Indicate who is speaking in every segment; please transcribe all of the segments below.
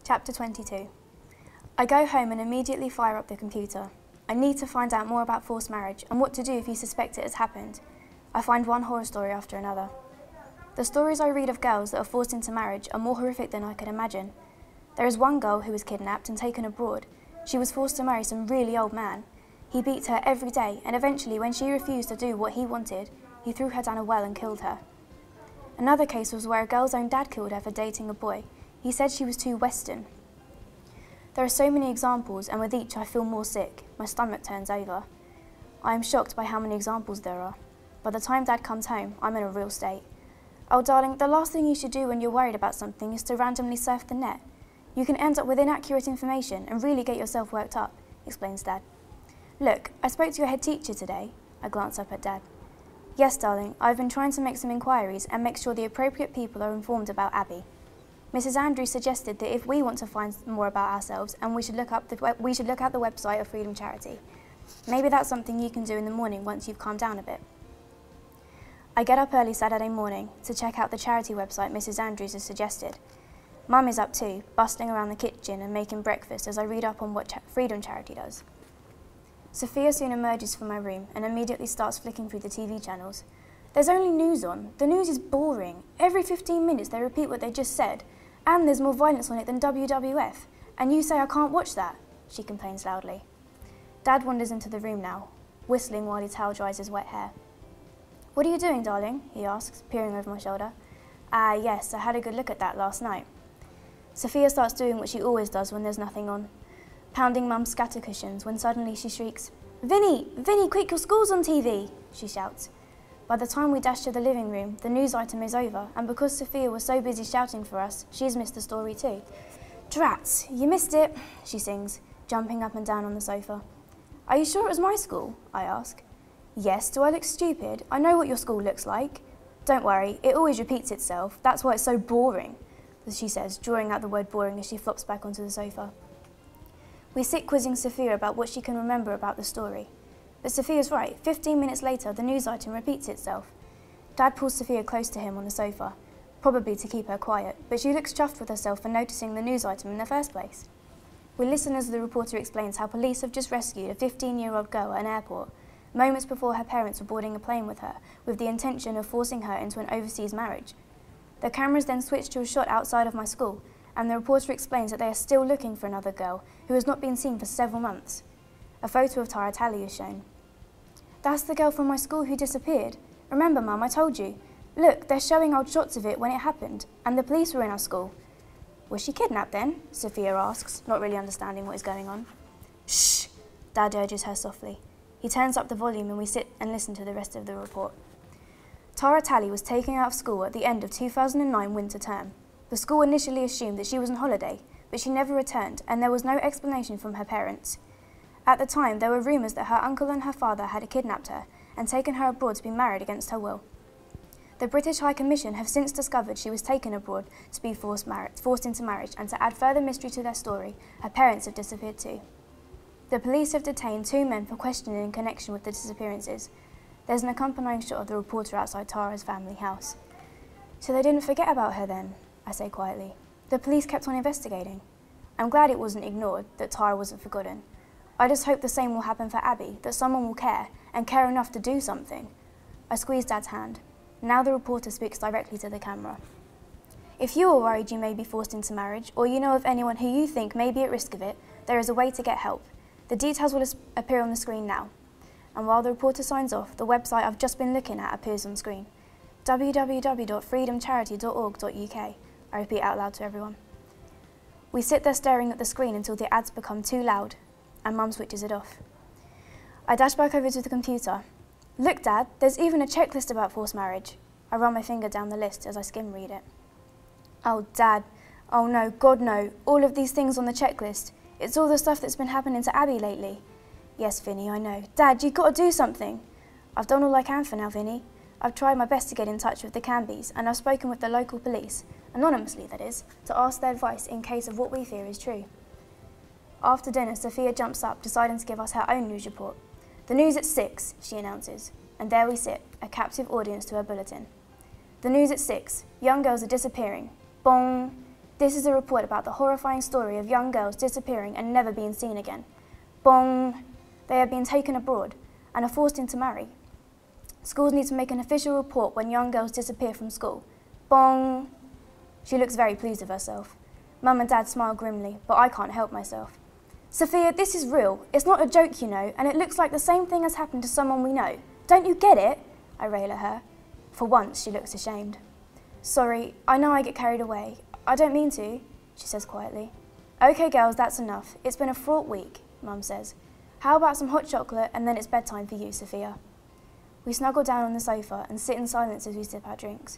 Speaker 1: Chapter 22. I go home and immediately fire up the computer. I need to find out more about forced marriage and what to do if you suspect it has happened. I find one horror story after another. The stories I read of girls that are forced into marriage are more horrific than I could imagine. There is one girl who was kidnapped and taken abroad. She was forced to marry some really old man. He beat her every day, and eventually, when she refused to do what he wanted, he threw her down a well and killed her. Another case was where a girl's own dad killed her for dating a boy. He said she was too Western. There are so many examples, and with each I feel more sick. My stomach turns over. I am shocked by how many examples there are. By the time Dad comes home, I'm in a real state. Oh darling, the last thing you should do when you're worried about something is to randomly surf the net. You can end up with inaccurate information and really get yourself worked up, explains Dad. Look, I spoke to your head teacher today. I glance up at Dad. Yes, darling, I've been trying to make some inquiries and make sure the appropriate people are informed about Abby. Mrs. Andrews suggested that if we want to find more about ourselves, and we should look at the website of Freedom Charity. Maybe that's something you can do in the morning once you've calmed down a bit. I get up early Saturday morning to check out the charity website Mrs. Andrews has suggested. Mum is up too, bustling around the kitchen and making breakfast as I read up on what Freedom Charity does. Sophia soon emerges from my room and immediately starts flicking through the TV channels. There's only news on. The news is boring. Every 15 minutes they repeat what they just said. And there's more violence on it than WWF. And you say I can't watch that, she complains loudly. Dad wanders into the room now, whistling while he towel dries his wet hair. What are you doing, darling? He asks, peering over my shoulder. Ah, yes, I had a good look at that last night. Sophia starts doing what she always does when there's nothing on, pounding Mum's scatter cushions when suddenly she shrieks, Vinny, quick, your school's on TV, she shouts. By the time we dash to the living room, the news item is over, and because Sophia was so busy shouting for us, she's missed the story too. Drats, you missed it, she sings, jumping up and down on the sofa. Are you sure it was my school? I ask. Yes, do I look stupid? I know what your school looks like. Don't worry, it always repeats itself, that's why it's so boring, she says, drawing out the word boring as she flops back onto the sofa. We sit quizzing Sophia about what she can remember about the story. But Sophia's right. 15 minutes later, the news item repeats itself. Dad pulls Sophia close to him on the sofa, probably to keep her quiet, but she looks chuffed with herself for noticing the news item in the first place. We listen as the reporter explains how police have just rescued a 15-year-old girl at an airport, moments before her parents were boarding a plane with her, with the intention of forcing her into an overseas marriage. The cameras then switch to a shot outside of my school, and the reporter explains that they are still looking for another girl who has not been seen for several months. A photo of Tara Talley is shown. That's the girl from my school who disappeared. Remember, Mum, I told you. Look, they're showing old shots of it when it happened, and the police were in our school. Was she kidnapped then? Sophia asks, not really understanding what is going on. Shh! Dad urges her softly. He turns up the volume and we sit and listen to the rest of the report. Tara Talley was taken out of school at the end of 2009 winter term. The school initially assumed that she was on holiday, but she never returned, and there was no explanation from her parents. At the time, there were rumours that her uncle and her father had kidnapped her and taken her abroad to be married against her will. The British High Commission have since discovered she was taken abroad to be forced into marriage, and to add further mystery to their story, her parents have disappeared too. The police have detained 2 men for questioning in connection with the disappearances. There's an accompanying shot of the reporter outside Tara's family house. So they didn't forget about her then, I say quietly. The police kept on investigating. I'm glad it wasn't ignored, that Tara wasn't forgotten. I just hope the same will happen for Abby, that someone will care, and care enough to do something. I squeeze Dad's hand. Now the reporter speaks directly to the camera. If you are worried you may be forced into marriage, or you know of anyone who you think may be at risk of it, there is a way to get help. The details will appear on the screen now. And while the reporter signs off, the website I've just been looking at appears on screen. www.freedomcharity.org.uk. I repeat out loud to everyone. We sit there staring at the screen until the ads become too loud, and Mum switches it off. I dash back over to the computer. Look, Dad, there's even a checklist about forced marriage. I run my finger down the list as I skim read it. Oh, Dad. Oh no, God no. All of these things on the checklist. It's all the stuff that's been happening to Abby lately. Yes, Vinny, I know. Dad, you've got to do something. I've done all I can for now, Vinny. I've tried my best to get in touch with the Canbys, and I've spoken with the local police, anonymously that is, to ask their advice in case of what we fear is true. After dinner, Sophia jumps up, deciding to give us her own news report. The news at 6, she announces, and there we sit, a captive audience to her bulletin. The news at 6, young girls are disappearing. Bong! This is a report about the horrifying story of young girls disappearing and never being seen again. Bong! They have been taken abroad and are forced into marry. Schools need to make an official report when young girls disappear from school. Bong! She looks very pleased with herself. Mum and Dad smile grimly, but I can't help myself. Sophia, this is real. It's not a joke, you know, and it looks like the same thing has happened to someone we know. Don't you get it? I rail at her. For once, she looks ashamed. Sorry, I know I get carried away. I don't mean to, she says quietly. Okay, girls, that's enough. It's been a fraught week, Mum says. How about some hot chocolate and then it's bedtime for you, Sophia? We snuggle down on the sofa and sit in silence as we sip our drinks.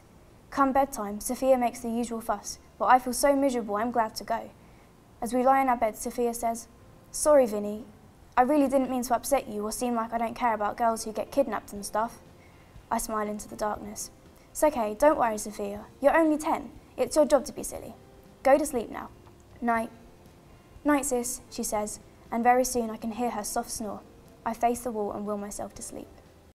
Speaker 1: Come bedtime, Sophia makes the usual fuss, but I feel so miserable I'm glad to go. As we lie in our bed, Sophia says, Sorry, Vinny. I really didn't mean to upset you or seem like I don't care about girls who get kidnapped and stuff. I smile into the darkness. It's okay, don't worry, Sophia. You're only 10. It's your job to be silly. Go to sleep now. Night. Night, sis, she says, and very soon I can hear her soft snore. I face the wall and will myself to sleep.